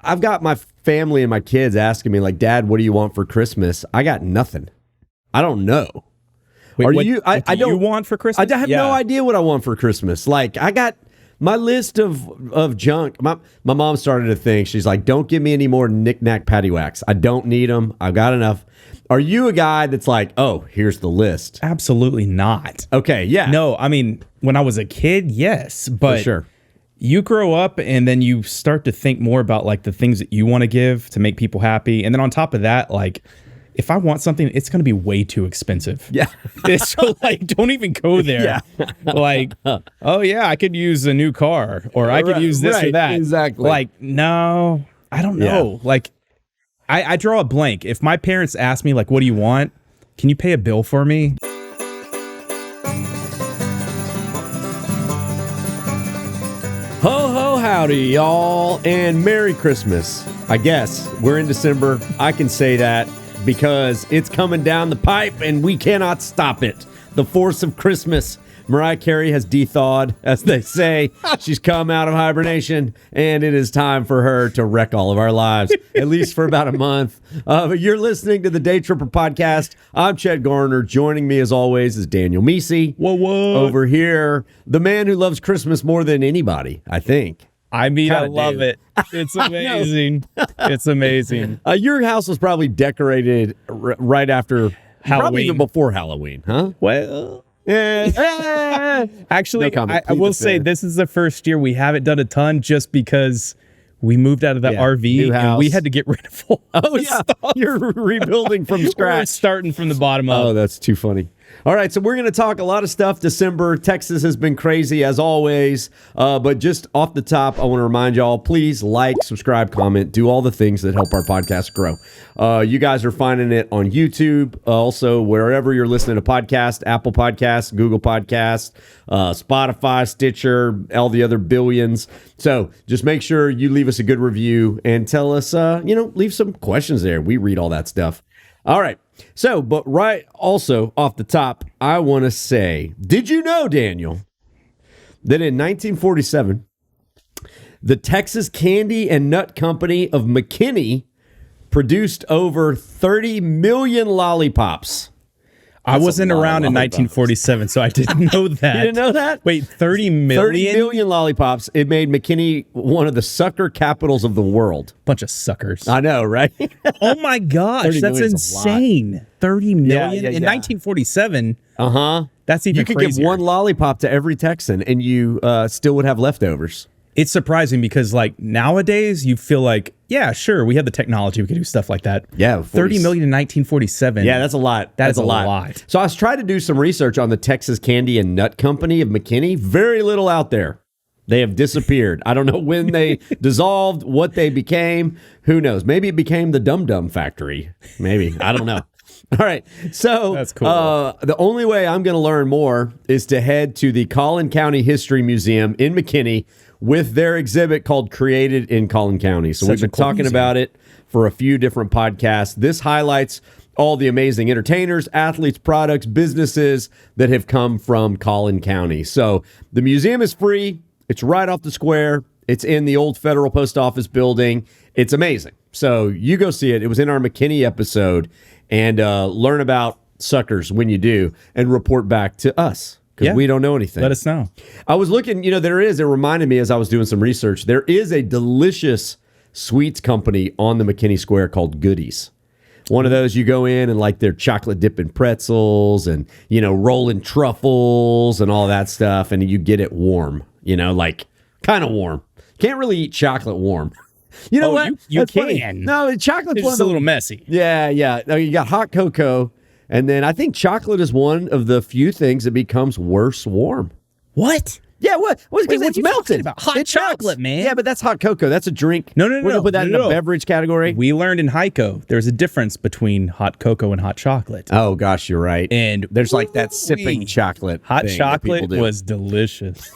I've got my family and my kids asking me like, Dad, what do you want for Christmas? I got nothing. I don't know. Wait, what you? do you want for Christmas? I have no idea what I want for Christmas. Like, I got my list of junk. My mom started to think, she's like, don't give me any more knick-knack paddywhacks. I don't need them. I've got enough. Are you a guy that's like, oh, here's the list? Absolutely not. Okay, yeah. No, I mean, when I was a kid, yes. But for sure. You grow up and then you start to think more about like the things that you want to give to make people happy. And then on top of that, like, if I want something, it's going to be way too expensive. Yeah. So, like, don't even go there. Yeah. Like, oh, yeah, I could use a new car or I could use this or that. Exactly. Like, no, I don't know. Yeah. Like, I draw a blank. If my parents ask me, like, what do you want? Can you pay a bill for me? Ho, ho, howdy, y'all, and Merry Christmas. I guess we're in December. I can say that because it's coming down the pipe and we cannot stop it. The force of Christmas. Mariah Carey has de-thawed, as they say. She's come out of hibernation, and it is time for her to wreck all of our lives, at least for about a month. You're listening to the Daytripper podcast. I'm Chet Garner. Joining me, as always, is Daniel Mecey. Whoa. Over here, the man who loves Christmas more than anybody, I think. I mean, I love it. It's amazing. It's amazing. Your house was probably decorated right after Halloween. Probably even before Halloween, huh? Well... Actually, no I will say this is the first year we haven't done a ton just because we moved out of the RV and we had to get rid of all stuff. You're rebuilding from scratch. We're starting from the bottom up. Oh, that's too funny. All right, so we're going to talk a lot of stuff. December, Texas has been crazy as always. But just off the top, I want to remind y'all, please like, subscribe, comment, do all the things that help our podcast grow. You guys are finding it on YouTube, also wherever you're listening to podcasts, Apple Podcasts, Google Podcasts, Spotify, Stitcher, all the other billions. So just make sure you leave us a good review and tell us, leave some questions there. We read all that stuff. All right. So, but right also off the top, I want to say, did you know, Daniel, that in 1947, the Texas Candy and Nut Company of McKinney produced over 30 million lollipops? I wasn't around in 1947, so I didn't know that. You didn't know that? Wait, 30 million? 30 million lollipops. It made McKinney one of the sucker capitals of the world. Bunch of suckers. I know, right? Oh my gosh, that's insane. 30 million? In 1947? That's even You could crazier. give one lollipop to every Texan, and you still would have leftovers. It's surprising because, like, nowadays you feel like, yeah, sure, we have the technology, we could do stuff like that. Yeah, 30 million in 1947. Yeah, that's a lot. That's a lot. So I was trying to do some research on the Texas Candy and Nut Company of McKinney. Very little out there. They have disappeared. I don't know when they dissolved, what they became. Who knows? Maybe it became the Dum Dum Factory. Maybe. I don't know. All right. So that's cool. The only way I'm going to learn more is to head to the Collin County History Museum in McKinney with their exhibit called Created in Collin County. So we've been talking about it for a few different podcasts. This highlights all the amazing entertainers, athletes, products, businesses that have come from Collin County. So the museum is free. It's right off the square. It's in the old Federal Post Office building. It's amazing. So you go see it. It was in our McKinney episode. And learn about suckers when you do and report back to us because we don't know anything. Let us know. I was looking, it reminded me as I was doing some research, there is a delicious sweets company on the McKinney Square called Goodies. One of those you go in and like their chocolate dipping pretzels and, rolling truffles and all that stuff. And you get it warm, like kind of warm. Can't really eat chocolate warm. You know what? You can. Funny. No, chocolate's it's just a little messy. Yeah. No, you got hot cocoa, and then I think chocolate is one of the few things that becomes worse warm. What? Yeah, what? Because it's melted. About? Hot chocolate, man. Yeah, but that's hot cocoa. That's a drink. No. We're gonna put that in the beverage category. We learned in Heiko there's a difference between hot cocoa and hot chocolate. Oh gosh, you're right. And there's like that sipping chocolate. Hot chocolate was delicious.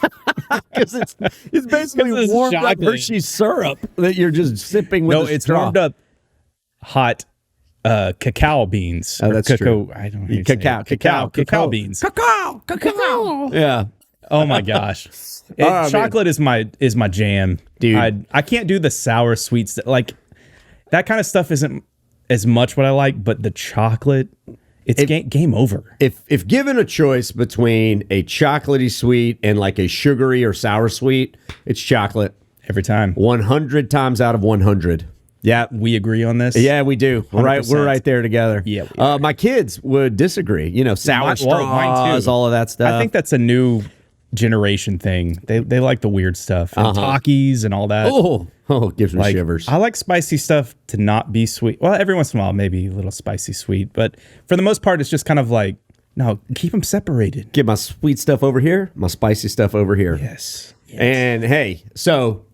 Because it's basically warmed up Hershey's syrup that you're just sipping with. No, it's warmed up hot cacao beans. Oh, that's cacao. true. I don't know. Cacao beans. Cacao. Yeah. Oh my gosh. Chocolate is my jam, Dude. I can't do the sour sweets. Like that kind of stuff isn't as much what I like, but the chocolate, it's game over. If given a choice between a chocolatey sweet and like a sugary or sour sweet, it's chocolate. Every time. 100 times out of 100. Yeah. We agree on this? Yeah, we do. We're right there together. Yeah. My kids would disagree. You know, sour straws, mine too. all of that stuff. I think that's a new generation thing. They like the weird stuff. And Takis and all that. Oh, it gives me shivers. I like spicy stuff to not be sweet. Well, every once in a while, maybe a little spicy sweet. But for the most part, it's just kind of like, no, keep them separated. Get my sweet stuff over here, my spicy stuff over here. Yes. And hey, so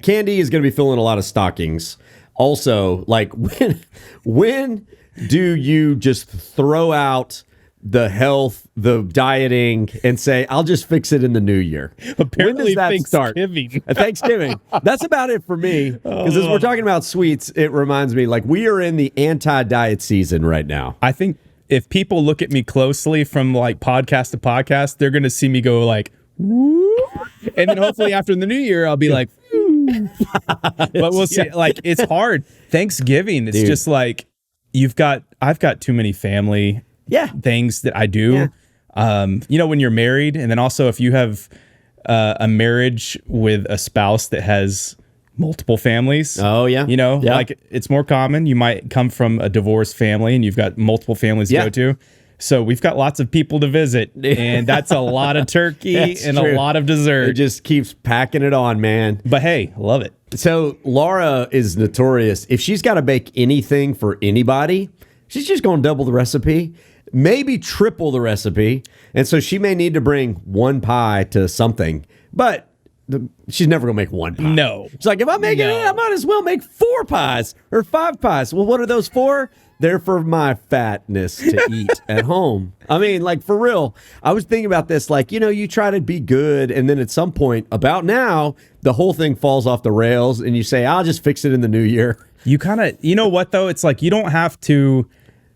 Candy is going to be filling a lot of stockings. Also, like when do you just throw out the health, the dieting, and say, I'll just fix it in the new year? Apparently, when does that start? Thanksgiving. That's about it for me. Because as we're talking about sweets, it reminds me, like, we are in the anti-diet season right now. I think if people look at me closely from like podcast to podcast, they're going to see me go like, woo. And then hopefully after the new year, I'll be like, but we'll see. Like, it's hard. Thanksgiving, it's just like I've got too many family things that I do. Yeah. You know, when you're married, and then also if you have a marriage with a spouse that has multiple families. Oh, yeah. You know, like it's more common. You might come from a divorced family and you've got multiple families to go to. So we've got lots of people to visit, and that's a lot of turkey and a lot of dessert. It just keeps packing it on, man. But hey, love it. So Laura is notorious. If she's got to bake anything for anybody, she's just going to double the recipe, maybe triple the recipe. And so she may need to bring one pie to something, but she's never going to make one pie. No. She's like, if I'm making it, I might as well make 4 pies or 5 pies. Well, what are those for? They're for my fatness to eat at home. I mean, like, for real. I was thinking about this, like, you know, you try to be good, and then at some point, about now, the whole thing falls off the rails, and you say, I'll just fix it in the new year. You kind of, you know what, though? It's like you don't have to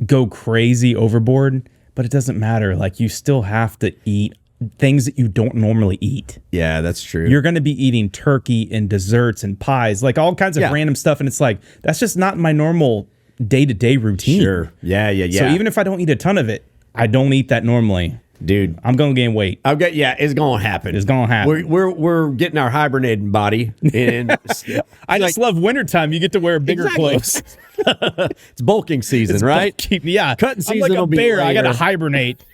go crazy overboard, but it doesn't matter. Like, you still have to eat things that you don't normally eat. Yeah, that's true. You're going to be eating turkey and desserts and pies, like all kinds of random stuff, and it's like, that's just not my normal day-to-day routine. Sure. Yeah. So even if I don't eat a ton of it, I don't eat that normally. Dude, I'm gonna gain weight. It's gonna happen. It's gonna happen. We're getting our hibernating body. And I just love wintertime. You get to wear bigger clothes. It's bulking season, right? Cutting season. I'm like will a be bear. later. I gotta hibernate.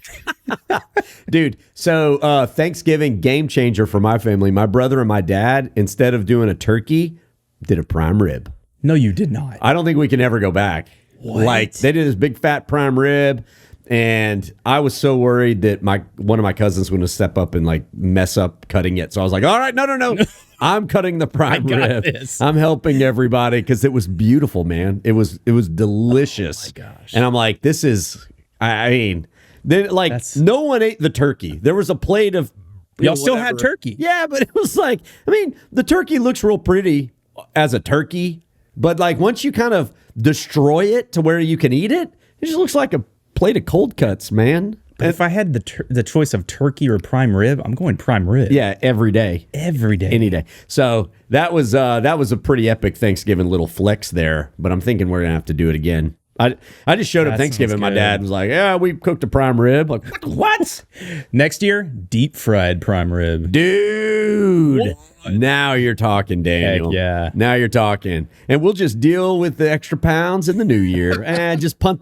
Dude, so Thanksgiving game changer for my family. My brother and my dad, instead of doing a turkey, did a prime rib. No, you did not. I don't think we can ever go back. What? Like, they did this big fat prime rib, and I was so worried that one of my cousins was going to step up and like mess up cutting it. So I was like, all right, no. I'm cutting the prime rib. This. I'm helping everybody because it was beautiful, man. It was delicious. Oh my gosh. And I'm like, this is, I mean, then like no one ate the turkey. There was a plate of y'all still had turkey. Yeah, but it was like, I mean, the turkey looks real pretty as a turkey. But like once you kind of destroy it to where you can eat it, it just looks like a plate of cold cuts, man. But if I had the choice of turkey or prime rib, I'm going prime rib. Yeah, every day. Every day. Any day. So that was a pretty epic Thanksgiving little flex there. But I'm thinking we're gonna have to do it again. I just showed up Thanksgiving. My dad was like, yeah, we cooked a prime rib. Like, what? Next year, deep fried prime rib. Dude. Now you're talking, Daniel. Heck yeah. Now you're talking. And we'll just deal with the extra pounds in the new year. And just kick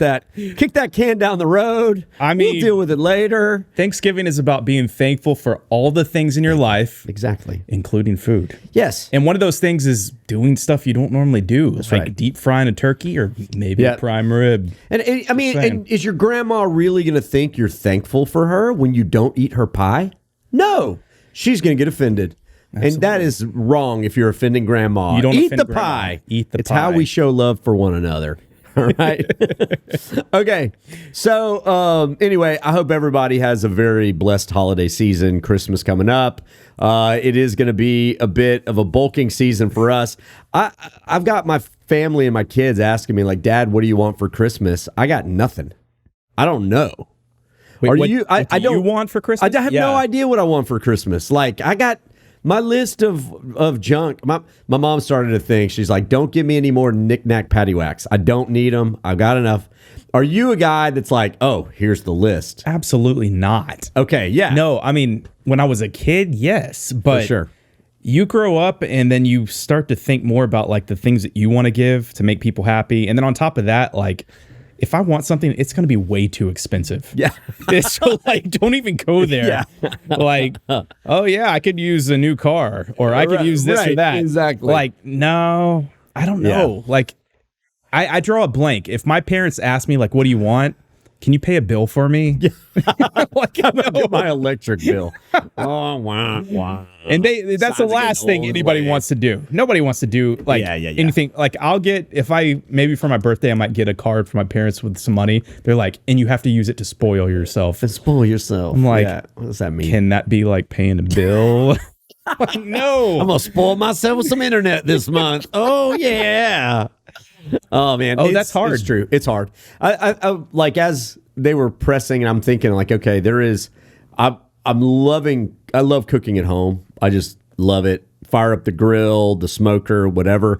that can down the road. I mean, we'll deal with it later. Thanksgiving is about being thankful for all the things in your life. Exactly. Including food. Yes. And one of those things is doing stuff you don't normally do. That's like right. Deep frying a turkey or maybe a prime rib. And I mean, and is your grandma really going to think you're thankful for her when you don't eat her pie? No. She's going to get offended. Absolutely. And that is wrong if you're offending grandma. You don't eat offend the grandma. pie. Eat the it's pie. It's how we show love for one another. All right. Okay. So anyway, I hope everybody has a very blessed holiday season. Christmas coming up. It is going to be a bit of a bulking season for us. I've got my family and my kids asking me like, Dad, what do you want for Christmas? I got nothing. I don't know. Wait, Are what, you? what do I don't you want for Christmas? I have no idea what I want for Christmas. Like I got my list of junk. My mom started a thing. She's like, "Don't give me any more knick-knack paddywhacks. I don't need them. I've got enough." Are you a guy that's like, "Oh, here's the list"? Absolutely not. Okay, yeah. No, I mean, when I was a kid, yes, but for sure. you grow up and then you start to think more about like the things that you want to give to make people happy, and then on top of that, like, if I want something, it's going to be way too expensive. Yeah. So like, don't even go there. Yeah. Like, oh yeah, I could use a new car, or I could use this or that. Exactly. Like, no, I don't know. Yeah. Like, I draw a blank. If my parents ask me like, what do you want? Can you pay a bill for me? Yeah. Like, I'm gonna get my electric bill. Oh, wow. And that's the last thing anybody wants to do. Nobody wants to do like anything. Like if I maybe for my birthday I might get a card for my parents with some money. They're like, and you have to use it to spoil yourself. To spoil yourself. I'm like, what does that mean? Can that be like paying a bill? Like, no. I'm gonna spoil myself with some internet this month. Oh yeah. Oh man. Oh, that's hard. It's true. It's hard. I like as they were pressing, and I'm thinking like, okay, I love cooking at home. I just love it. Fire up the grill, the smoker, whatever.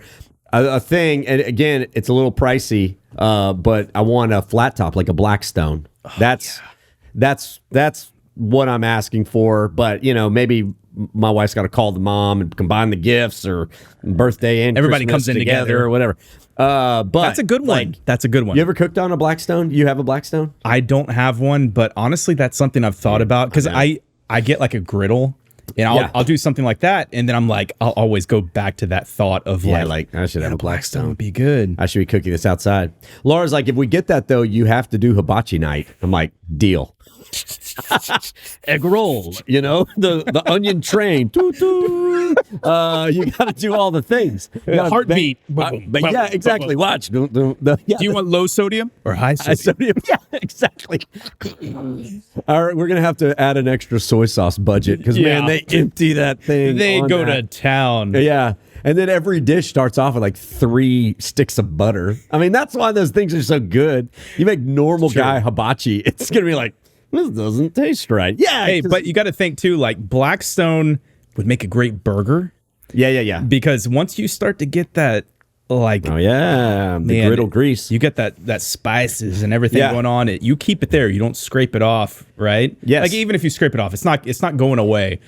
A thing, and again, it's a little pricey, but I want a flat top, like a Blackstone. That's what I'm asking for. But maybe my wife's got to call the mom and combine the gifts, or birthday and everybody Christmas comes in together or whatever. But that's a good one. That's a good one. You ever cooked on a Blackstone? You have a Blackstone? I don't have one, but honestly, that's something I've thought about, because I get like a griddle, and I'll do something like that, and then I'm like, I'll always go back to that thought of like I should have a Blackstone. Would be good. I should be cooking this outside. Laura's like, if we get that though, you have to do hibachi night. I'm like, deal. Egg roll, the onion train. You got to do all the things. Heartbeat. But yeah, exactly. Watch. Do you want low sodium or high sodium? Yeah, exactly. All right, we're gonna have to add an extra soy sauce budget because man, they empty that thing. They go to town. Yeah. And then every dish starts off with like 3 sticks of butter. I mean, that's why those things are so good. You make normal guy hibachi, it's gonna be like, this doesn't taste right. Yeah. Hey, but you got to think too, like Blackstone would make a great burger. Yeah. Because once you start to get that, like, oh yeah, the griddle grease, you get that spices and everything going on. You keep it there. You don't scrape it off, right? Yes. Like even if you scrape it off, it's not going away.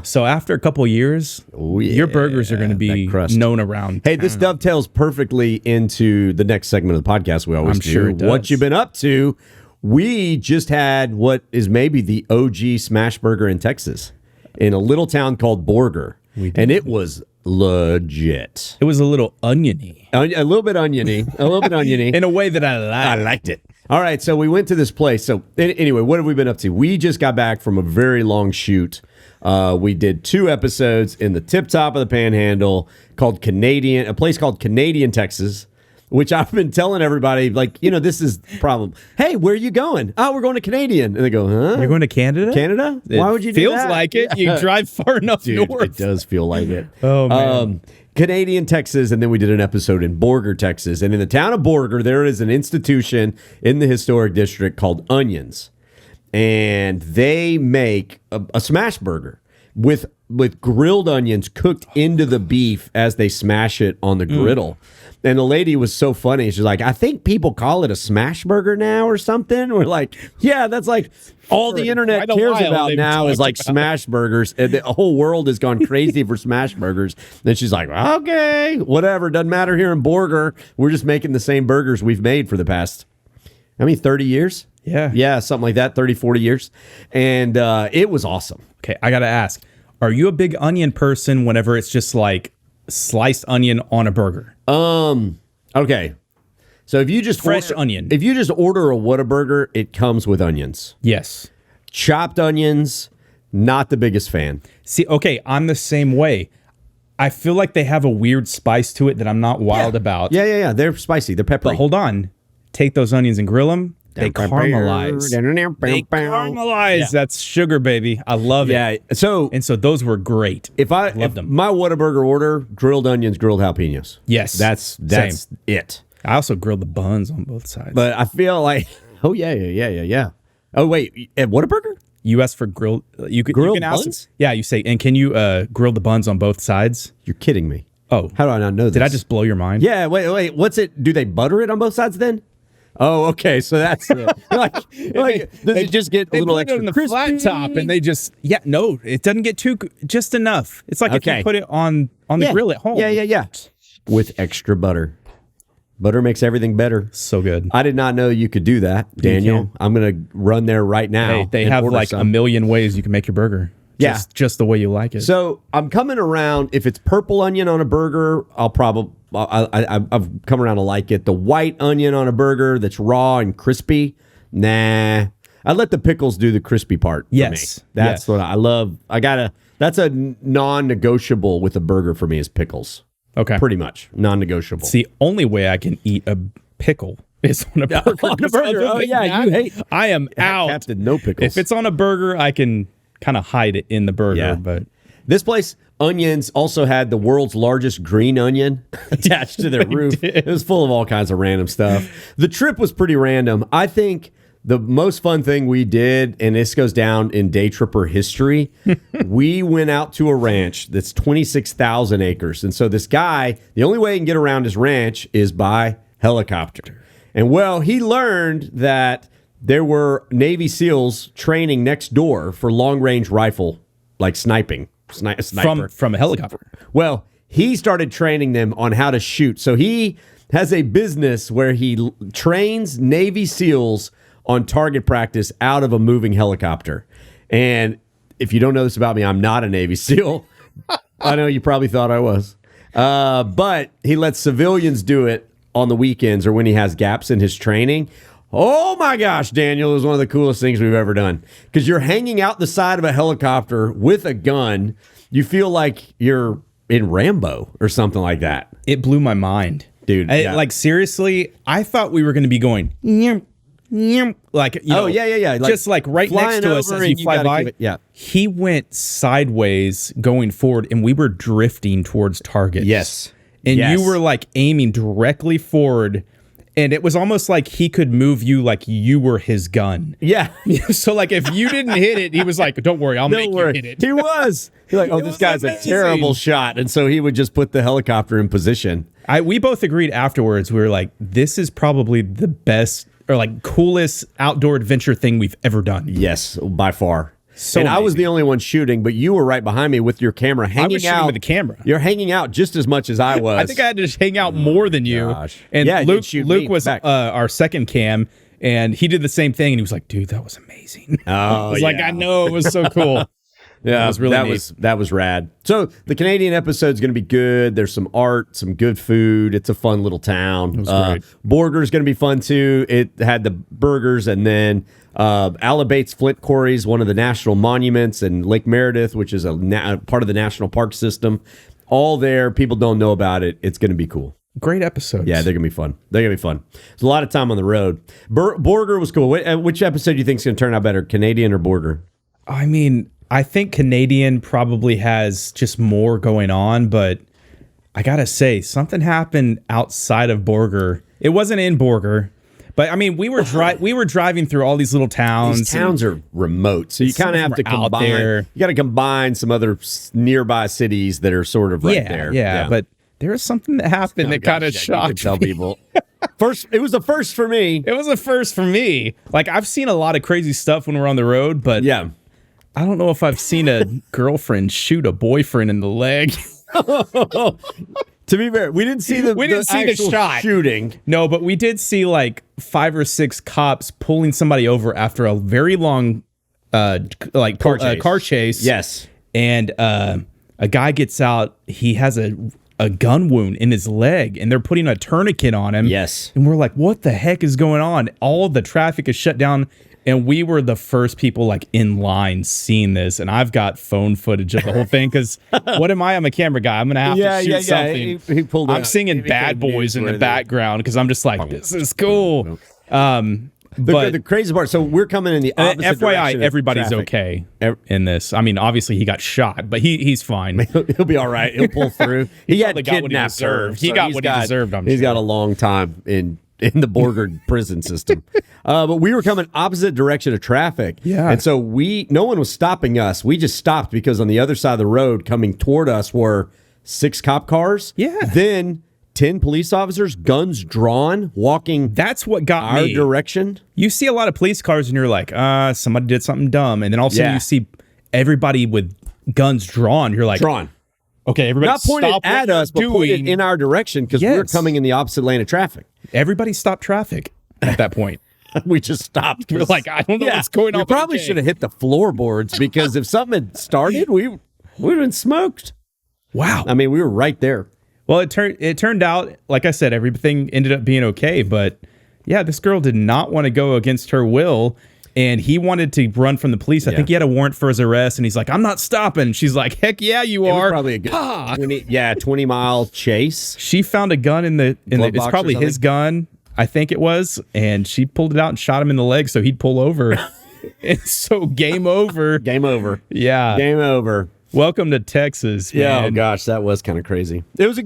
So after a couple of years, your burgers are going to be known around. Hey, this dovetails perfectly into the next segment of the podcast. We always do. Sure it does. What you been up to? We just had what is maybe the OG smash burger in Texas, in a little town called Borger, and it was legit. It was a little oniony. A little bit oniony. In a way that I liked it. All right, so we went to this place. So anyway, what have we been up to? We just got back from a very long shoot. We did 2 episodes in the tip top of the Panhandle called a place called Canadian, Texas, which I've been telling everybody, like, this is the problem. Hey, where are you going? Oh, we're going to Canadian. And they go, huh? You're going to Canada? Canada? Why would you do that? Feels like it. You drive far enough north. It does feel like it. Oh, man. Canadian, Texas, and then we did an episode in Borger, Texas. And in the town of Borger, there is an institution in the historic district called Onions. And they make a smash burger with grilled onions cooked into the beef as they smash it on the griddle. And the lady was so funny. She's like, I think people call it a smash burger now or something. We're like, yeah, that's like all the internet cares about now is like smash burgers. And the whole world has gone crazy for smash burgers. Then she's like, okay, whatever. Doesn't matter here in Borger. We're just making the same burgers we've made for the past, 30 years? Yeah. Yeah, something like that, 30, 40 years. And it was awesome. Okay, I got to ask, are you a big onion person whenever it's just like sliced onion on a burger? Okay. So if you just fresh onion. If you just order a Whataburger, it comes with onions. Yes. Chopped onions, not the biggest fan. See, okay, I'm the same way. I feel like they have a weird spice to it that I'm not wild about. Yeah. They're spicy. They're peppery. But hold on. Take those onions and grill them. They caramelize. They caramelize. Yeah. That's sugar, baby. I love it. Yeah. So those were great. If my Whataburger order, grilled onions, grilled jalapenos. Yes. That's it. I also grilled the buns on both sides. But I feel like, oh yeah. Oh, wait. At Whataburger? You ask for grilled. You Grilled can ask, buns? Yeah, you say, and can you grill the buns on both sides? You're kidding me. Oh, How do I not know this? did I just blow your mind? Yeah, wait. What's it? Do they butter it on both sides then? Oh, okay. So that's it. Does it just get a They little put extra it on the crispy? flat top, and they just no, it doesn't get just enough. It's like if Okay. you put it on the grill at home. Yeah. With extra butter. Butter makes everything better. So good. I did not know you could do that, Daniel. can. I'm going to run there right now. They and have order like some. a million ways you can make your burger. Yeah. Just the way you like it. So I'm coming around. If it's purple onion on a burger, I've come around to like it. The white onion on a burger that's raw and crispy, nah. I let the pickles do the crispy part. For Yes. me. That's Yes. what I love. That's a non-negotiable with a burger for me is pickles. okay. Pretty much non-negotiable. It's the only way I can eat a pickle is on a burger. on a burger. Other Oh, than yeah, that, you hate I am out. Captain No Pickles. If it's on a burger, I can kind of hide it in the burger. Yeah. But This place, Onions, also had the world's largest green onion attached to their roof. It was full of all kinds of random stuff. The trip was pretty random. I think the most fun thing we did, and this goes down in Daytripper history, we went out to a ranch that's 26,000 acres. And so this guy, the only way he can get around his ranch is by helicopter. And well, he learned that there were Navy SEALs training next door for long-range rifle, like sniping. Sniper. from a helicopter. Well, he started training them on how to shoot. So he has a business where he trains Navy SEALs on target practice out of a moving helicopter. And if you don't know this about me, I'm not a Navy SEAL. I know you probably thought I was. But he lets civilians do it on the weekends or when he has gaps in his training. Oh my gosh, Daniel, it was one of the coolest things we've ever done. Because you're hanging out the side of a helicopter with a gun. You feel like you're in Rambo or something like that. It blew my mind. Dude, yeah. Like seriously, I thought we were going to be going like yeah. Like just like right next flying to us over as and you you fly gotta by. give it- yeah. He went sideways going forward, and we were drifting towards targets. Yes. And Yes. you were like aiming directly forward, and it was almost like he could move you like you were his gun. Yeah. So like if you didn't hit it, he was like, "Don't worry, I'll make you hit it." He was. He's like, oh, It this was guy's amazing. a terrible shot. And so he would just put the helicopter in position. We both agreed afterwards. We were like, "This is probably the best or like coolest outdoor adventure thing we've ever done." Yes, by far. So and I was amazing. the only one shooting, but you were right behind me with your camera hanging was shooting out. with the camera. You're hanging out just as much as I was. I think I had to just hang out more than you. gosh. And Yeah, you'd Luke shoot me was back. our second cam, and he did the same thing. And he was like, "Dude, that was amazing." Oh, I was like, yeah. "I know, it was so cool." Yeah, It was really neat. that was rad. So the Canadian episode's going to be good. There's some art, some good food. It's a fun little town. It was great. Borger's going to be fun too. It had the burgers, and then Alabate's Flint Quarry is one of the national monuments, and Lake Meredith, which is a part of the national park system. All there. People don't know about it. It's going to be cool. Great episodes. Yeah, they're going to be fun. They're going to be fun. There's a lot of time on the road. Borger was cool. Which episode do you think is going to turn out better, Canadian or Borger? I mean, I think Canadian probably has just more going on, but I gotta say, something happened outside of Borger. It wasn't in Borger, but I mean, we were driving through all these little towns. These towns are remote, so you Some kind of of have to them are out combine. there. You got to combine some other nearby cities that are sort of right there. Yeah, but there was something that happened that kind of You can shocked tell me. people. It was the first for me. It was a first for me. Like I've seen a lot of crazy stuff when we're on the road, but Yeah. I don't know if I've seen a girlfriend shoot a boyfriend in the leg. To be fair, we didn't see the actual shot. shooting. No, but we did see like 5 or 6 cops pulling somebody over after a very long car chase. Yes. And a guy gets out. He has a gun wound in his leg, and they're putting a tourniquet on him. Yes. And we're like, what the heck is going on? All the traffic is shut down. And we were the first people like in line seeing this. And I've got phone footage of the whole thing because what am I? I'm a camera guy. I'm going to have to shoot something. He pulled I'm out. singing He Bad became Boys in the newsworthy. background because I'm just like, this is cool. The crazy part, so we're coming in the opposite direction FYI, of everybody's traffic. okay in this. I mean, obviously he got shot, but he's fine. He'll be all right. He'll pull through. He had probably got what he kidnapped her. deserved. He got what he deserved, I'm He's sure. got a long time in in the Borger prison system. But we were coming opposite direction of traffic. Yeah. And so no one was stopping us. We just stopped because on the other side of the road coming toward us were 6 cop cars. Yeah. Then 10 police officers, guns drawn, walking That's what got our me. direction. You see a lot of police cars and you're like, somebody did something dumb. And then all of a sudden Yeah. you see everybody with guns drawn. You're like, Drawn. okay, everybody Not pointed stop at what us, you're but pointed doing. in our direction because we were Yes. coming in the opposite lane of traffic. Everybody stop traffic at that point. We just stopped. We're like, I don't know what's going on. We probably Okay. should have hit the floorboards because if something had started, we would have been smoked. Wow. I mean, we were right there. Well, it turned out, like I said, everything ended up being okay. But yeah, this girl did not want to go against her will. And he wanted to run from the police. I think he had a warrant for his arrest. And he's like, I'm not stopping. She's like, heck yeah, you It was are. probably a good 20-mile chase. She found a gun in the Glove it's box or probably his something? gun, I think it was. And she pulled it out and shot him in the leg so he'd pull over. And so game over. Game over. Yeah. Game over. Welcome to Texas, man. Yeah, oh gosh, that was kind of crazy. It was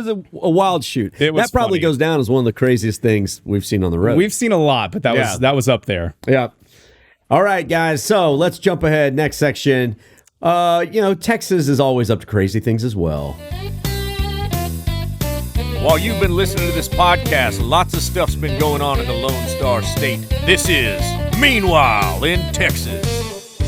a wild shoot. It was that probably funny. goes down as one of the craziest things we've seen on the road. We've seen a lot, but that was up there. Yeah. All right, guys. So let's jump ahead. Next section. Texas is always up to crazy things as well. While you've been listening to this podcast, lots of stuff's been going on in the Lone Star State. This is Meanwhile in Texas.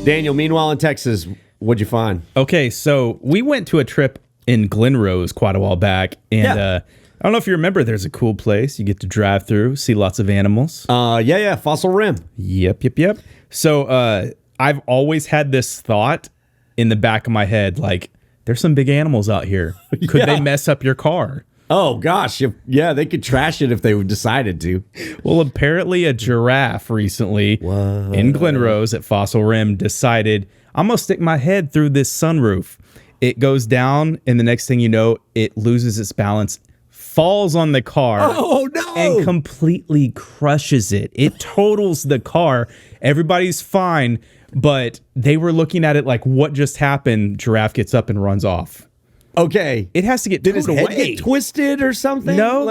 Daniel, meanwhile in Texas, what'd you find? Okay, so we went to a trip in Glen Rose quite a while back, and I don't know if you remember, there's a cool place you get to drive through, see lots of animals. Fossil Rim. Yep. So I've always had this thought in the back of my head, like, there's some big animals out here. Could they mess up your car? Oh gosh, they could trash it if they decided to. Well, apparently a giraffe recently in Glen Rose at Fossil Rim decided, I'm going to stick my head through this sunroof. It goes down, and the next thing you know, it loses its balance, falls on the car. Oh no! And completely crushes it. It totals the car. Everybody's fine, but they were looking at it like, what just happened? Giraffe gets up and runs off. Okay. It has to get Did his towed head away. get twisted or something? No,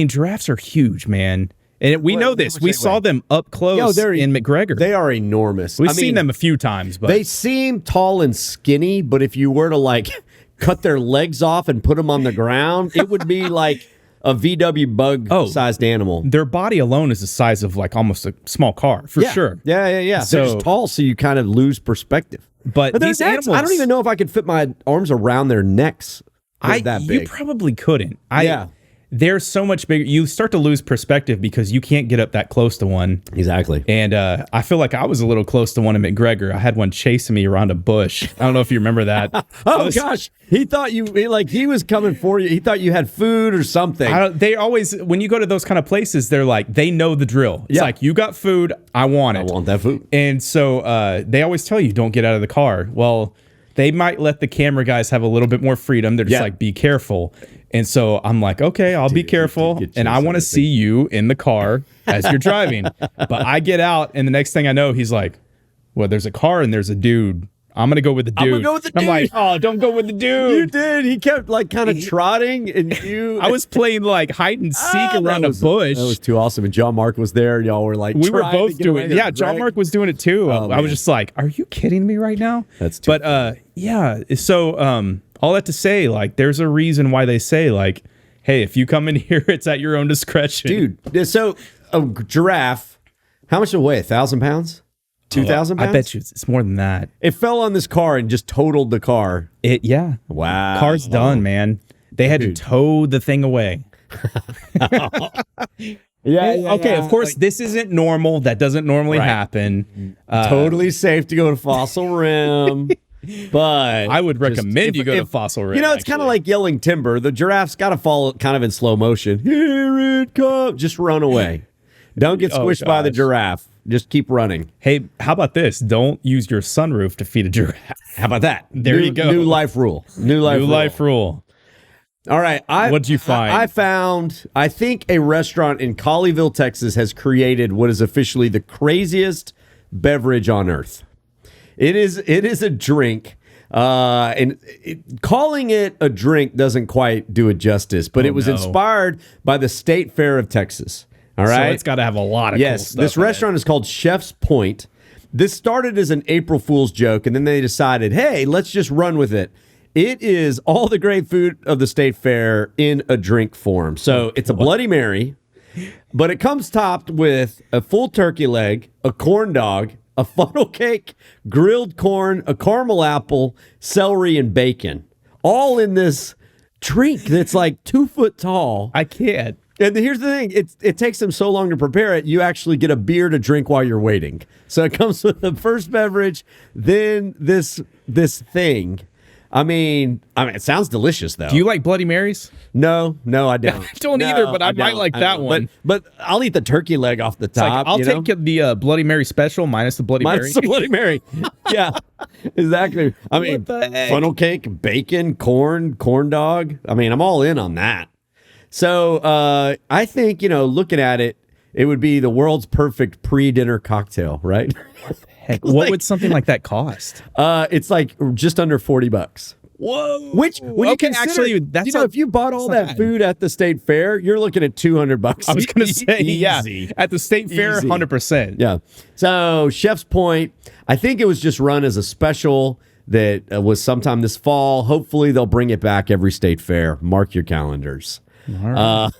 giraffes are huge, man. And we know this. We saw them up close in McGregor. They are enormous. We've seen them a few times, but they seem tall and skinny, but if you were to cut their legs off and put them on the ground, it would be like a VW bug-sized animal. Their body alone is the size of almost a small car, for sure. Yeah. So- They're just tall, so you kind of lose perspective. But their these necks, animals, I don't even know if I could fit my arms around their necks. They're that big. You probably couldn't. Yeah. They're so much bigger. You start to lose perspective because you can't get up that close to one. Exactly. And I feel like I was a little close to one in McGregor. I had one chasing me around a bush. I don't know if you remember that. Gosh. He thought he was coming for you. He thought you had food or something. They always, when you go to those kind of places, they're like, they know the drill. It's like, you got food, I want it. I want that food. And so they always tell you, don't get out of the car. Well, they might let the camera guys have a little bit more freedom. They're just like, be careful. And so I'm like, okay, I'll be careful. And I want to see you in the car as you're driving. But I get out, and the next thing I know, he's like, well, there's a car and there's a dude. I'm going to go with the dude. I'm going to go with the dude. I'm like, oh, don't go with the dude. You did. He kept kind of trotting, and you... I was playing hide and seek around a bush. That was too awesome. And John Mark was there. Y'all were we were both doing it. Yeah, Greg. John Mark was doing it too. I was just like, are you kidding me right now? That's too funny. So all that to say, there's a reason why they say, hey, if you come in here, it's at your own discretion. Dude, so a giraffe, how much did it weigh? 1,000 pounds? 2,000 pounds? I bet you it's more than that. It fell on this car and just totaled the car. Wow. Car's done, man. They had to tow the thing away. Okay, of course, this isn't normal. That doesn't normally happen. Totally safe to go to Fossil Rim. But I would recommend you go to Fossil Rim. It's kind of like yelling timber. The giraffe's got to fall kind of in slow motion. Here it comes. Just run away. Don't get squished by the giraffe. Just keep running. Hey, how about this? Don't use your sunroof to feed a giraffe. How about that? There you go. New life rule. New life rule. All right. What'd you find? I think a restaurant in Colleyville, Texas has created what is officially the craziest beverage on earth. It is a drink. Calling it a drink doesn't quite do it justice, but it was inspired by the State Fair of Texas. All right. So it's got to have a lot of cool stuff. This restaurant is called Chef's Point. This started as an April Fool's joke, and then they decided, hey, let's just run with it. It is all the great food of the State Fair in a drink form. So it's a Bloody Mary, but it comes topped with a full turkey leg, a corn dog, a funnel cake, grilled corn, a caramel apple, celery, and bacon. All in this drink that's like 2 foot tall. I can't. And here's the thing. It takes them so long to prepare it, you actually get a beer to drink while you're waiting. So it comes with the first beverage, then this thing. I mean, it sounds delicious, though. Do you like Bloody Marys? No, I don't. I don't either, but I might like that one. But I'll eat the turkey leg off the top. I'll take the Bloody Mary special minus the Bloody Mary. Minus the Bloody Mary. Yeah, exactly. I mean, funnel cake, bacon, corn dog. I mean, I'm all in on that. So I think, looking at it, it would be the world's perfect pre-dinner cocktail, right? Heck, what would something like that cost? It's like just under $40. Whoa! Which when you consider, actually, that's if you bought all that food at the State Fair, you're looking at $200. I was going to say, Easy. at the State Fair, 100%. Yeah. So Chef's Point, I think it was just run as a special that was sometime this fall. Hopefully they'll bring it back every State Fair. Mark your calendars. All right.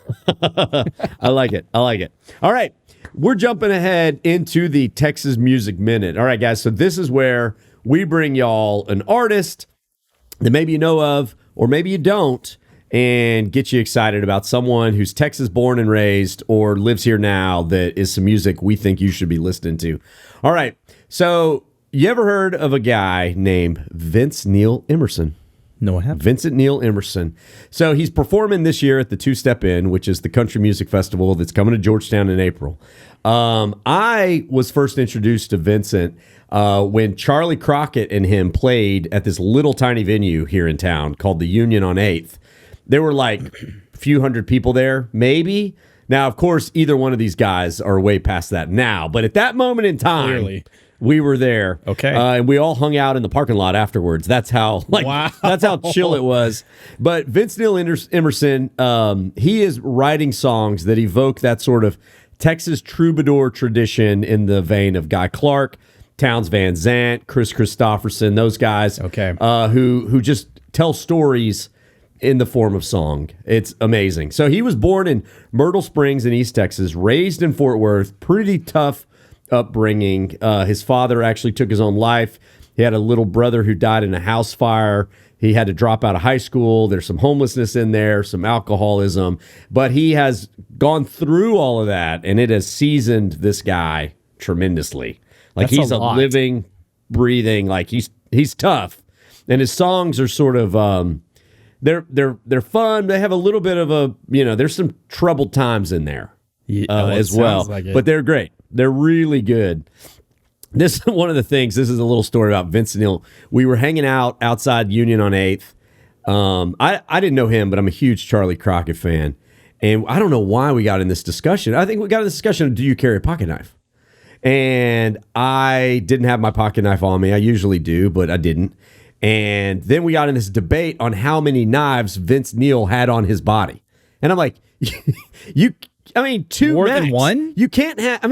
I like it. All right. We're jumping ahead into the Texas Music Minute. All right, guys. So this is where we bring y'all an artist that maybe you know of or maybe you don't and get you excited about someone who's Texas born and raised or lives here now that is some music we think you should be listening to. All right. So you ever heard of a guy named Neil Emerson? No, I haven't. Vincent Neil Emerson. So he's performing this year at the Two Step Inn, which is the country music festival that's coming to Georgetown in April. I was first introduced to Vincent when Charlie Crockett and him played at this little tiny venue here in town called the Union on 8th. There were like a few hundred people there, maybe. Now, of course, either one of these guys are way past that now. But at that moment in time, clearly, we were there. Okay. And we all hung out in the parking lot afterwards. That's how that's how chill it was. But Vince Neil Emerson, he is writing songs that evoke that sort of Texas troubadour tradition in the vein of Guy Clark, Townes Van Zandt, Chris Christopherson, those guys. Okay. Who just tell stories in the form of song. It's amazing. So he was born in Myrtle Springs in East Texas, raised in Fort Worth, pretty tough upbringing. His father actually took his own life. He had a little brother who died in a house fire. He had to drop out of high school. There's some homelessness in there, some alcoholism, but he has gone through all of that, and it has seasoned this guy tremendously. Like That's he's a living, breathing, like he's tough, and his songs are sort of they're fun. They have a little bit of a there's some troubled times in there as well, but they're great. They're really good. This is one of the things. This is a little story about Vincent Neil. We were hanging out outside Union on 8th. I didn't know him, but I'm a huge Charlie Crockett fan. And I don't know why we got in this discussion. I think we got in this discussion of, do you carry a pocket knife? And I didn't have my pocket knife on me. I usually do, but I didn't. And then we got in this debate on how many knives Vince Neil had on his body. And I'm like, two more max. Than one? You can't have,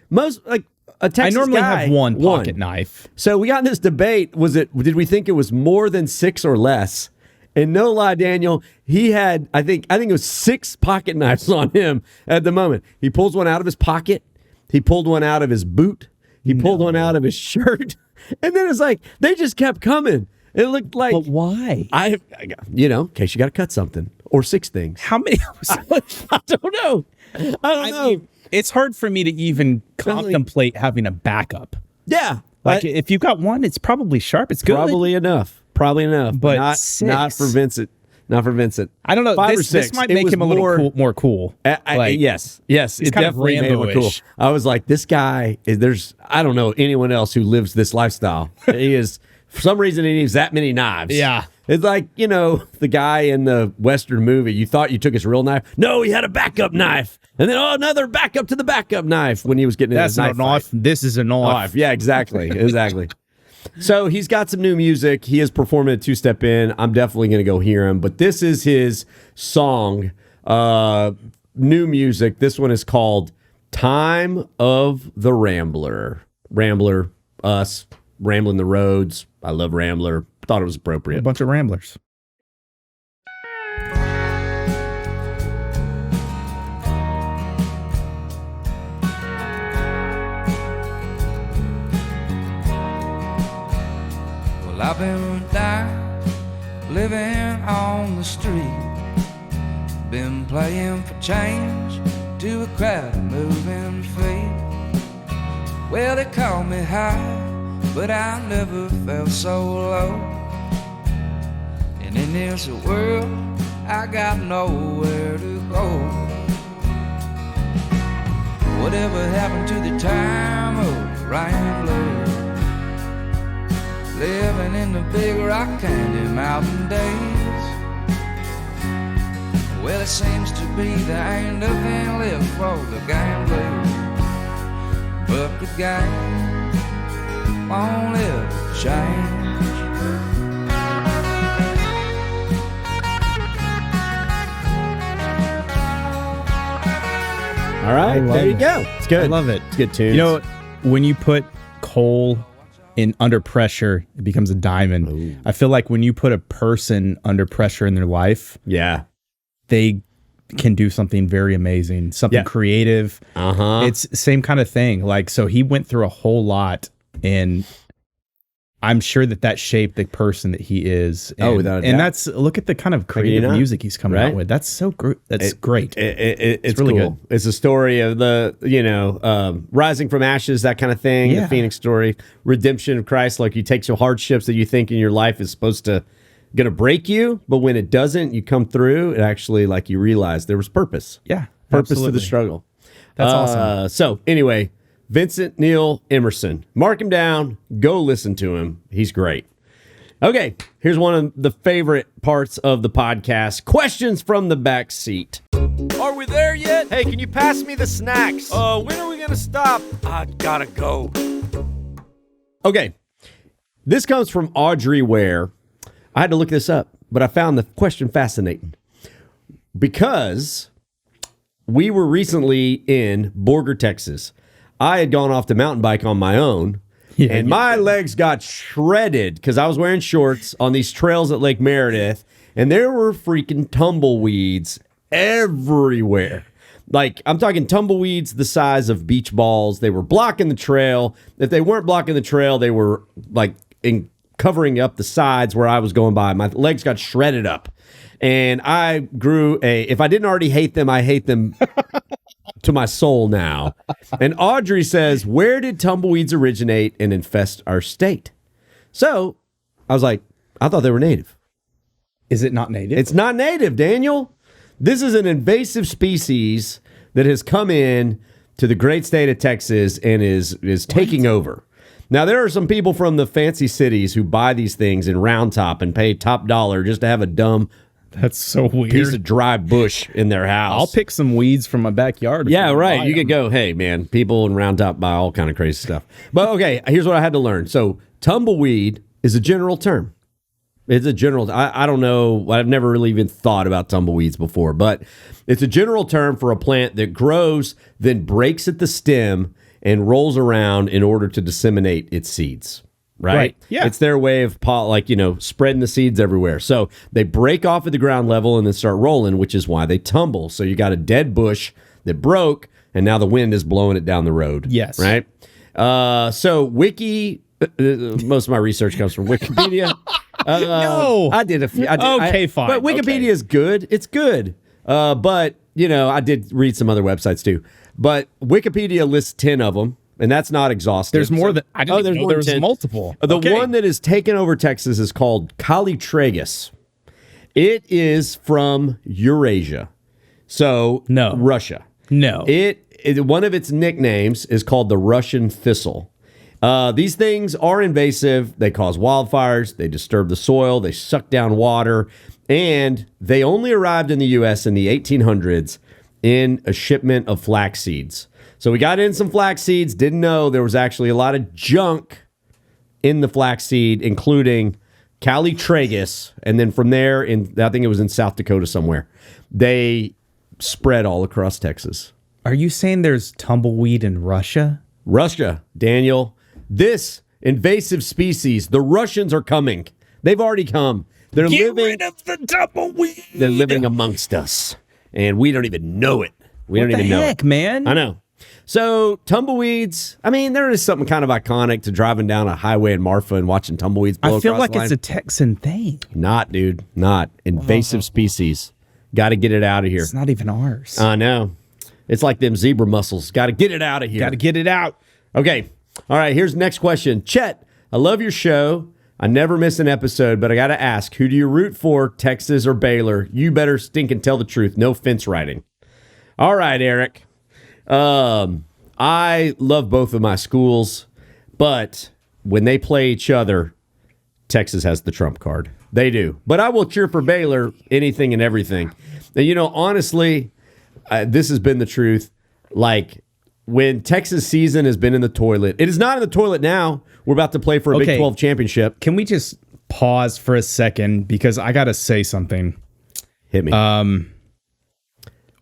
most, like, a Texas I normally guy, have one pocket knife. So we got in this debate. Did we think it was more than 6 or less? And no lie, Daniel, he had, I think it was 6 pocket knives on him at the moment. He pulls one out of his pocket. He pulled one out of his boot. He pulled one out of his shirt. And then it's like, they just kept coming. It looked like. But why? In case you got to cut something or 6 things. How many? I don't know. I mean, it's hard for me to even contemplate having a backup. Yeah. Like if you've got one, it's probably sharp. It's good. Probably enough. But not 6. not for Vincent. Not for Vincent. I don't know. 5 or 6. This might make him a little more cool. Yes. It kind of definitely made him cool. I was like, this guy, I don't know anyone else who lives this lifestyle. He is, for some reason, he needs that many knives. Yeah. It's like, the guy in the Western movie, you thought you took his real knife. No, he had a backup knife. And then, another backup to the backup knife when he was getting in his knife. That's not a knife. This is a knife. Yeah, exactly. So he's got some new music. He is performing a two-step in. I'm definitely going to go hear him. But this is his song, new music. This one is called Time of the Rambler. Rambler, us, rambling the roads. I love Rambler. Thought it was appropriate. A bunch of ramblers. Well, I've been down, living on the street. Been playing for change to a crowd of moving feet. Well, they call me high, but I never felt so low. And in this world, I got nowhere to go. Whatever happened to the time of Rambler? Living in the big rock candy mountain days. Well, it seems to be there ain't nothing left for the gambler, but the game won't ever change. All right, there you go. It's good. I love it. It's good tunes. You know, when you put coal in under pressure, it becomes a diamond. Ooh. I feel like when you put a person under pressure in their life, yeah. they can do something very amazing, something creative. It's same kind of thing. Like, so he went through a whole lot, and I'm sure that shaped the person that he is. And, without a doubt. And that's, look at the kind of creative music he's coming out with. That's so great. That's great. It's really cool. good. It's a story of the, rising from ashes, that kind of thing. Yeah. The Phoenix story, redemption of Christ. Like, you take some hardships that you think in your life is supposed to gonna break you, but when it doesn't, you come through. It actually, like, you realize there was purpose. Yeah, purpose absolutely. to the struggle. That's awesome. So anyway, Vincent Neil Emerson. Mark him down. Go listen to him. He's great. Okay, here's one of the favorite parts of the podcast. Questions from the back seat. Are we there yet? Hey, can you pass me the snacks? When are we gonna stop? I gotta go. Okay, this comes from Audrey Ware. I had to look this up, but I found the question fascinating because we were recently in Borger, Texas. I had gone off the mountain bike on my own, and my legs got shredded because I was wearing shorts on these trails at Lake Meredith, and there were freaking tumbleweeds everywhere. Like, I'm talking tumbleweeds the size of beach balls. They were blocking the trail. If they weren't blocking the trail, they were like covering up the sides where I was going by. My legs got shredded up. And I grew if I didn't already hate them, I hate them to my soul now. And Audrey says, where did tumbleweeds originate and infest our state? So I was like, I thought they were native. Is it not native? It's not native, Daniel. This is an invasive species that has come in to the great state of Texas and is taking over. Now, there are some people from the fancy cities who buy these things in Round Top and pay top dollar just to have a dumb That's so weird. piece of dry bush in their house. I'll pick some weeds from my backyard. Yeah, right. You could go, hey, man, people in Round Top buy all kind of crazy stuff. But, okay, here's what I had to learn. So, tumbleweed is a general term. It's a general, I don't know, I've never really even thought about tumbleweeds before, but it's a general term for a plant that grows, then breaks at the stem and rolls around in order to disseminate its seeds. Right? Yeah. It's their way of spreading the seeds everywhere. So they break off at the ground level and then start rolling, which is why they tumble. So you got a dead bush that broke and now the wind is blowing it down the road. Yes. Right? So most of my research comes from Wikipedia. No. I did a few. Fine. But Wikipedia is good. It's good. But, I did read some other websites too. But Wikipedia lists 10 of them, and that's not exhaustive. There's more than I didn't know there was 10. multiple. The one that is taken over Texas is called Calitragus. It is from Eurasia. So, No. Russia. No. One of its nicknames is called the Russian thistle. These things are invasive. They cause wildfires. They disturb the soil. They suck down water. And they only arrived in the U.S. in the 1800s in a shipment of flax seeds. So we got in some flax seeds. Didn't know there was actually a lot of junk in the flaxseed, including Cali Tragus, and then from there, I think it was in South Dakota somewhere, they spread all across Texas. Are you saying there's tumbleweed in Russia? Russia, Daniel. This invasive species, the Russians are coming. They've already come. They're Get living. rid of the tumbleweed. They're living amongst us, and we don't even know it. We What don't the even know heck, it. man? I know. So tumbleweeds. I mean, there is something kind of iconic to driving down a highway in Marfa and watching tumbleweeds blow I feel across like the line. it's a Texan thing. Not, dude. Not invasive species. Got to get it out of here. It's not even ours. I know. It's like them zebra mussels. Got to get it out of here. Got to get it out. Okay. All right. Here's the next question. Chet, I love your show. I never miss an episode, but I got to ask, who do you root for, Texas or Baylor? You better stink and tell the truth. No fence riding. All right, Eric. I love both of my schools, but when they play each other, Texas has the trump card. They do. But I will cheer for Baylor, anything and everything. And, honestly, this has been the truth. Like, when Texas season has been in the toilet, it is not in the toilet now. We're about to play for a Big 12 championship. Can we just pause for a second? Because I got to say something. Hit me.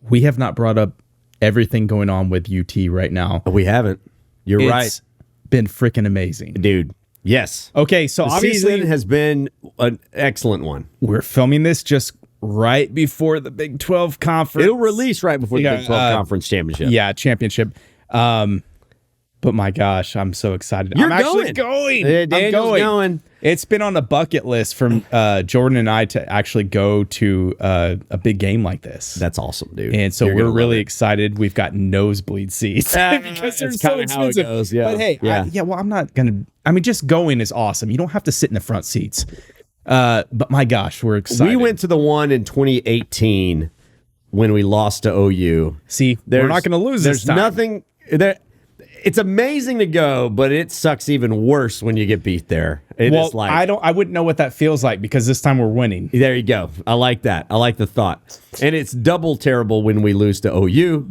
We have not brought up everything going on with UT right now. We haven't. You're right. It's been freaking amazing. Dude. Yes. Okay, so The obviously season has been an excellent one. we're filming this just right before the Big 12 conference. It'll release right before the Big 12 Conference Championship. Yeah, championship. But my gosh, I'm so excited. You're I'm actually going. going. I'm Daniel's going. It's been on a bucket list from Jordan and I to actually go to a big game like this. That's awesome, dude. And so You're we're gonna love really it. excited. We've got nosebleed seats because they're It's so kinda how it expensive. goes, yeah. But hey, Yeah. well, I'm not gonna. I mean, just going is awesome. You don't have to sit in the front seats. But my gosh, we're excited. We went to the one in 2018 when we lost to OU. See, we're not going to lose There's this time. nothing there. It's amazing to go, but it sucks even worse when you get beat there. It Well, is like I wouldn't know what that feels like because this time we're winning. there you go. I like that. I like the thought. And it's double terrible when we lose to OU.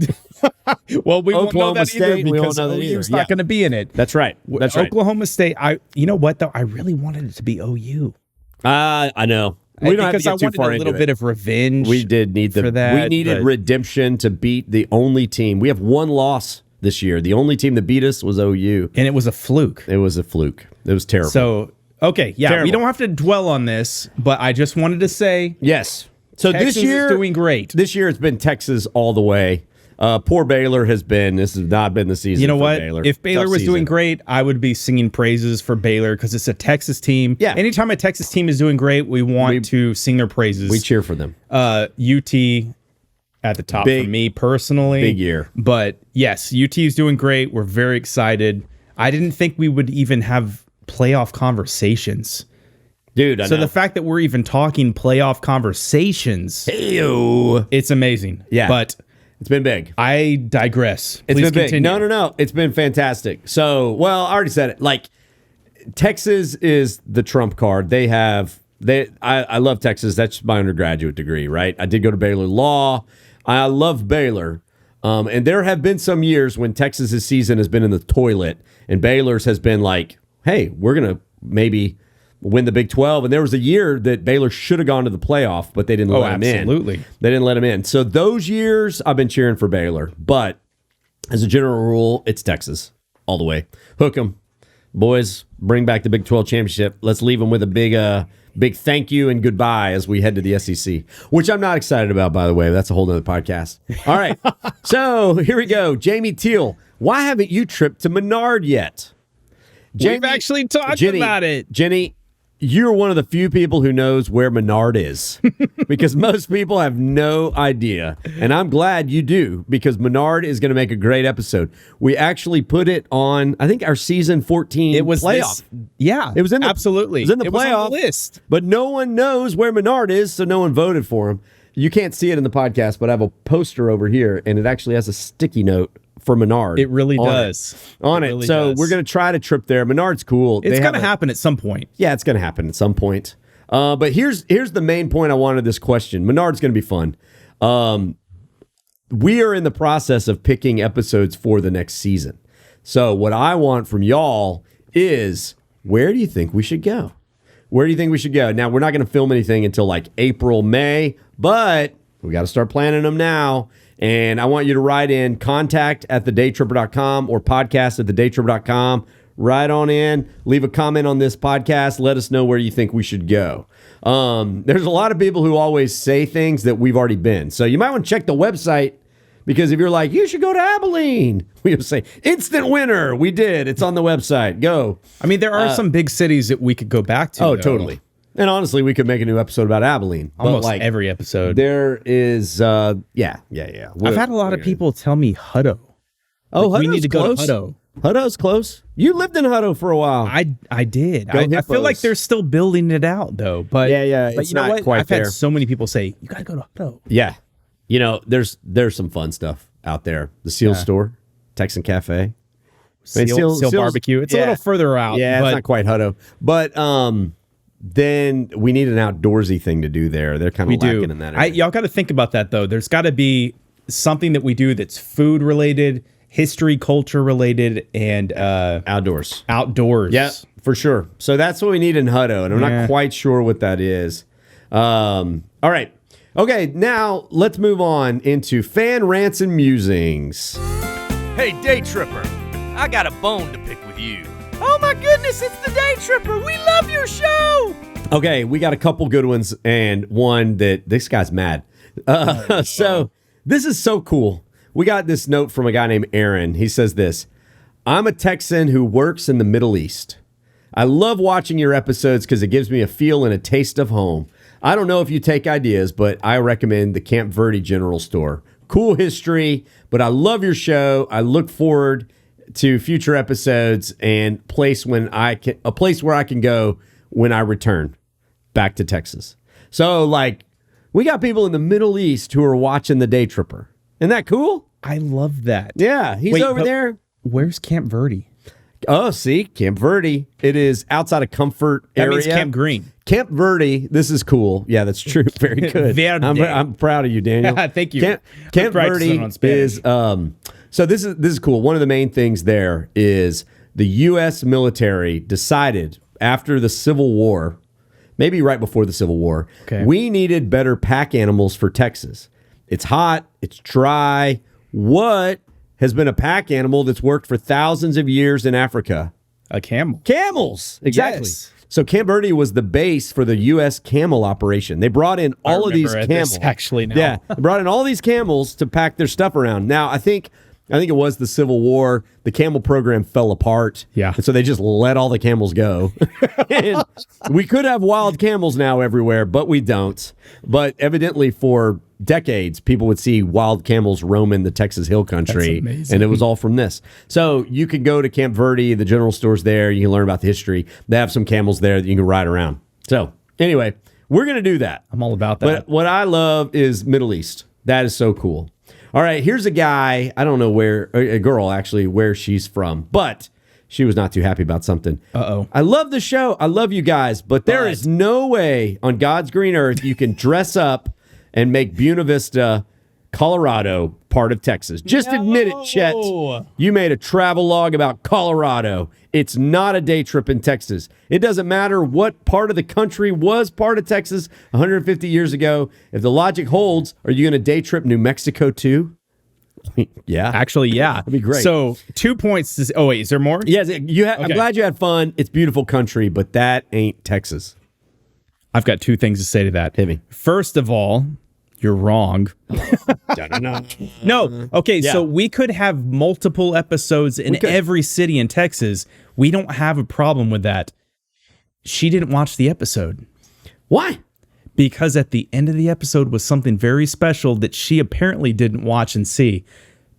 Well, we won't know Oklahoma that either State, we won't because know that OU's either. not going to be in it. That's right. That's right. Oklahoma State. You know what though? I really wanted it to be OU. I know. We don't have to because I get too wanted far a little into bit it. of revenge. We did need for that. We needed but- redemption to beat the only team. We have one loss this year. The only team that beat us was OU. and it was a fluke. It was a fluke. It was terrible. So okay, yeah, Terrible. we don't have to dwell on this, but I just wanted to say yes. So Texas this year is doing great. This year it's been Texas all the way. Poor Baylor has been. This has not been the season. You know for what? Baylor. If Baylor Tough was doing season. great, I would be singing praises for Baylor because it's a Texas team. Yeah. Anytime a Texas team is doing great, we want to sing their praises. we cheer for them. UT at the top Big- for me personally. big year. But yes, UT is doing great. We're very excited. I didn't think we would even have playoff conversations. Dude, I So know. the fact that we're even talking playoff conversations, Ew. it's amazing. Yeah. But It's been big. I digress. It's Please been big. continue. No. It's been fantastic. So, well, I already said it. Like, Texas is the trump card. I love Texas. That's my undergraduate degree, right? I did go to Baylor Law. I love Baylor. And there have been some years when Texas's season has been in the toilet and Baylor's has been like, hey, we're going to maybe win the Big 12. And there was a year that Baylor should have gone to the playoff, but they didn't let him in. absolutely. They didn't let him in. So those years I've been cheering for Baylor. But as a general rule, it's Texas all the way. Hook 'em. Boys, bring back the Big 12 championship. Let's leave them with a big thank you and goodbye as we head to the SEC, which I'm not excited about, by the way. That's a whole nother podcast. All right. So here we go. Jamie Teal, why haven't you tripped to Menard yet? We've actually talked about it. Jenny, you're one of the few people who knows where Menard is because most people have no idea. And I'm glad you do because Menard is going to make a great episode. We actually put it on, I think, our season 14 It was playoff. Yeah, It was in the absolutely. It was in the It was playoff on the list. but no one knows where Menard is, so no one voted for him. You can't see it in the podcast, but I have a poster over here, and it actually has a sticky note for Menard. It really on does. On It it. really So does. we're going to try to trip there. Menard's cool. It's They going to have a- happen at some point. Yeah, it's going to happen at some point. But here's the main point I wanted this question. Menard's going to be fun. We are in the process of picking episodes for the next season. So what I want from y'all is where do you think we should go? Where do you think we should go? Now, we're not going to film anything until like April, May, but we got to start planning them now. And I want you to write in contact@thedaytripper.com or podcast@thedaytripper.com. Write on in, leave a comment on this podcast. Let us know where you think we should go. There's a lot of people who always say things that we've already been. So you might want to check the website, because if you're like, you should go to Abilene, we would say, instant winner. We did. It's on the website. Go. I mean, there are some big cities that we could go back to. Oh, though. totally. And honestly, we could make a new episode about Abilene. Almost like every episode. There is, yeah. I've had a lot of people tell me Hutto. Oh, Like, we Hutto's need to go close. to Hutto. Hutto's close. You lived in Hutto for a while. I did. Go I feel Hippos. like they're still building it out though. But Yeah, But it's you know not what? quite I've there. had so many people say you gotta go to Hutto. Yeah. You know, there's some fun stuff out there. The Seal Store, Texan Cafe. Seal Seal's- barbecue. It's a little further out. Yeah, but it's not quite Hutto. But then we need an outdoorsy thing to do there. They're kind we of lacking do. in that area. Y'all got to think about that though. There's got to be something that we do that's food related, history, culture related, and Outdoors. outdoors. Yeah, for sure. So that's what we need in Hutto, and I'm not quite sure what that is. All right. Okay, now let's move on into fan rants and musings. Hey, Daytripper, I got a bone to pick with you. Oh my goodness, it's the Daytripper. We love your show. Okay, we got a couple good ones and one that this guy's mad. So this is so cool. We got this note from a guy named Aaron. He says this: I'm a Texan who works in the Middle East. I love watching your episodes because it gives me a feel and a taste of home. I don't know if you take ideas, but I recommend the Camp Verde General Store. Cool history, but I love your show. I look forward to future episodes and a place where I can go when I return back to Texas. So, like, we got people in the Middle East who are watching the Daytripper. Isn't that cool? I love that. Yeah, he's Wait, over but there. Where's Camp Verde? Oh, see, Camp Verde. It is outside of Comfort That area. means Camp Green. Camp Verde. This is cool. Yeah, that's true. Very good. Verde. I'm proud of you, Daniel. Thank you. Camp practicing Verde on Spanish. is so this is cool. One of the main things there is the U.S. military decided after the Civil War, maybe right before the Civil War, we needed better pack animals for Texas. It's hot. It's dry. What has been a pack animal that's worked for thousands of years in Africa? A camel. Camels. Exactly. Yes. So Camp Verde was the base for the U.S. camel operation. They brought in all of these remember this camels. actually now. Yeah, they brought in all these camels to pack their stuff around. Now, I think it was the Civil War. The camel program fell apart. Yeah. And so they just let all the camels go. And we could have wild camels now everywhere, but we don't. But evidently for decades, people would see wild camels roaming the Texas Hill Country. That's amazing. And it was all from this. So you can go to Camp Verde, the general store's there. You can learn about the history. They have some camels there that you can ride around. So anyway, we're going to do that. I'm all about that. But what I love is Middle East. That is so cool. All right, here's a guy, I don't know where, a girl actually, where she's from, but she was not too happy about something. Uh-oh. I love the show. I love you guys, but there is no way on God's green earth you can dress up and make Buena Vista, Colorado, part of Texas. Just admit it, Chet. You made a travel log about Colorado. It's not a day trip in Texas. It doesn't matter what part of the country was part of Texas 150 years ago. If the logic holds, are you going to day trip New Mexico too? Yeah. Actually, yeah. That'd be great. So 2 points. Oh, wait, is there more? Yes, I'm glad you had fun. It's beautiful country, but that ain't Texas. I've got 2 things to say to that. Hit me. First of all, you're wrong. No. Okay, Yeah. so we could have multiple episodes in every city in Texas. We don't have a problem with that. She didn't watch the episode. Why? Because at the end of the episode was something very special that she apparently didn't watch and see.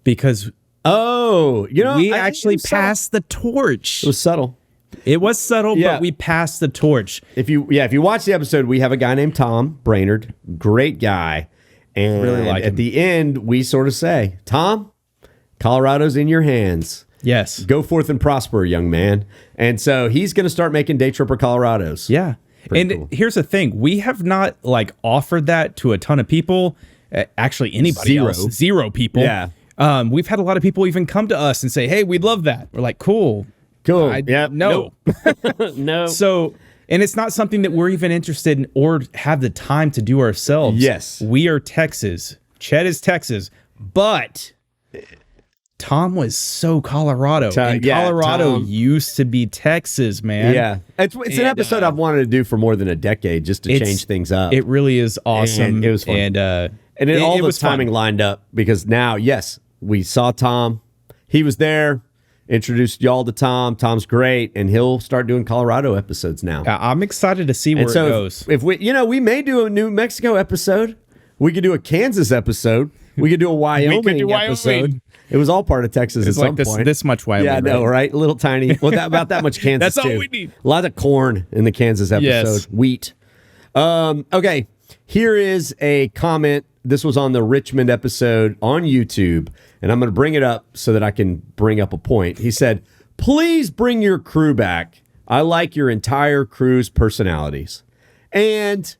Because we we actually passed the torch. It was subtle. It was subtle, Yeah. but we passed the torch. If you watch the episode, we have a guy named Tom Brainerd, great guy, and Really like at him. the end we sort of say, Tom, Colorado's in your hands. Yes. Go forth and prosper, young man. And so he's going to start making Day Tripper Colorados. Yeah. Pretty And cool. here's the thing. We have not offered that to a ton of people. Actually, anybody else. 0 people. Yeah. We've had a lot of people even come to us and say, hey, we'd love that. We're like, cool. Cool. Yeah. No. No. So, and it's not something that we're even interested in or have the time to do ourselves. Yes. We are Texas. Chet is Texas. But Tom was so Colorado. And Colorado used to be Texas, man. Yeah. It's an episode I've wanted to do for more than a decade just to change things up. It really is awesome. And it was fun. And all the was timing fun. lined up because now, yes, we saw Tom. He was there. Introduced y'all to Tom. Tom's great, and he'll start doing Colorado episodes now. I'm excited to see where it goes. If we, we may do a New Mexico episode. We could do a Kansas episode. We could do a Wyoming episode. It was all part of Texas at some point. This much Wyoming. Yeah, I know, right? A little tiny. Well, about that much Kansas. That's too. all we need. A lot of corn in the Kansas episode. Yes. Wheat. Okay, here is a comment. This was on the Richmond episode on YouTube, and I'm going to bring it up so that I can bring up a point. He said, "Please bring your crew back. I like your entire crew's personalities." And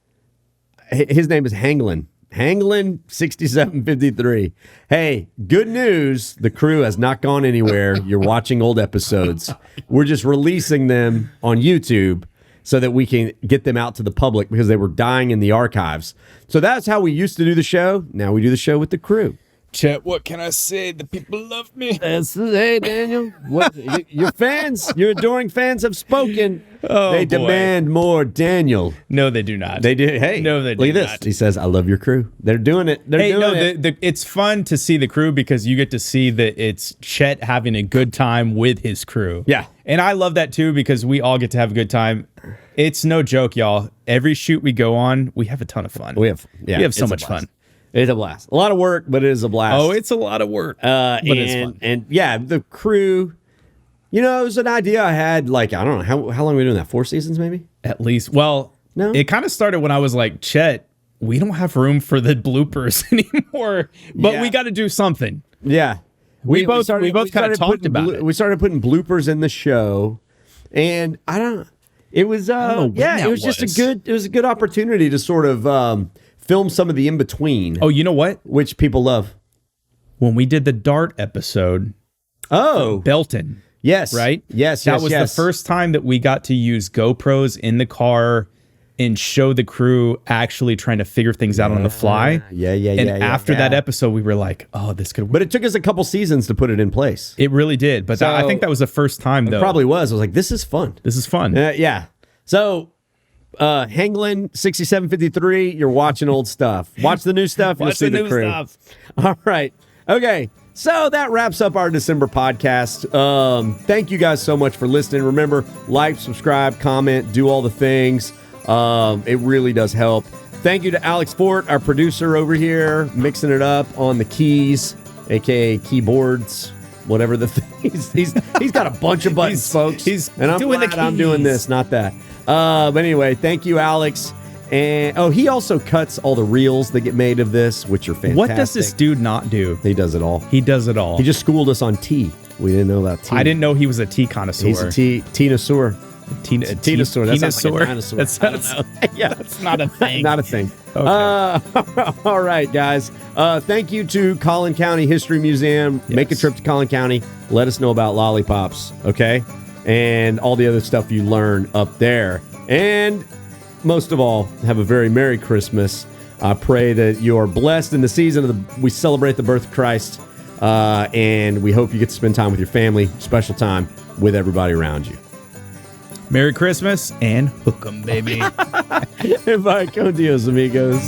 his name is Hanglin. Hanglin 6753. Hey, good news. The crew has not gone anywhere. You're watching old episodes. We're just releasing them on YouTube so that we can get them out to the public because they were dying in the archives. So that's how we used to do the show. Now we do the show with the crew. Chet, what can I say? The people love me. Hey, Daniel. Your fans, your adoring fans have spoken. Oh, they boy. demand more Daniel. No, they do not. They do. Hey, no, they do look at this. not. He says, "I love your crew." They're doing it. They're doing it. It's fun to see the crew because you get to see that it's Chet having a good time with his crew. Yeah. And I love that too because we all get to have a good time. It's no joke, y'all. Every shoot we go on, we have a ton of fun. We have so much fun. It's a blast. A lot of work, but it is a blast. Oh, it's a lot of work. But it's fun. And yeah, the crew, it was an idea I had, I don't know, how long are we doing that? 4 seasons maybe? At least. Well, No? It kind of started when I was like, Chet, we don't have room for the bloopers anymore, but we got to do something. Yeah. We both kind of talked about it. We started putting bloopers in the show, and it was just it was a good opportunity to sort of film some of the in-between. Oh, you know what? Which people love. When we did the Dart episode, Belton. Yes. Right? Yes, That was the first time that we got to use GoPros in the car and show the crew actually trying to figure things out on the fly. And after that episode, we were like, oh, this could work. But it took us a couple seasons to put it in place. It really did. But I think that was the first time, though. It probably was. I was like, this is fun. This is fun. Yeah. So, Hanglin 6753, you're watching old stuff. Watch the new stuff. You'll see the crew. All right. Okay. So that wraps up our December podcast. Thank you guys so much for listening. Remember, like, subscribe, comment, do all the things. It really does help. Thank you to Alex Fort, our producer over here, mixing it up on the keys, aka keyboards, whatever the thing. He's got a bunch of buttons, folks. And I'm doing glad I'm doing this, not that. But anyway, thank you, Alex. And he also cuts all the reels that get made of this, which are fantastic. What does this dude not do? He does it all. He does it all. He just schooled us on tea. We didn't know about tea. I didn't know he was a tea connoisseur. He's a tea-nosaur. Tenosaur. That sounds like a dinosaur. That's not a thing. Not a thing. Okay. All right, guys. Thank you to Collin County History Museum. Yes. Make a trip to Collin County. Let us know about lollipops, okay? And all the other stuff you learn up there. And most of all, have a very Merry Christmas. I pray that you are blessed in the season we celebrate the birth of Christ. And we hope you get to spend time with your family, special time with everybody around you. Merry Christmas and hook 'em, baby. Bye, con Dios, amigos.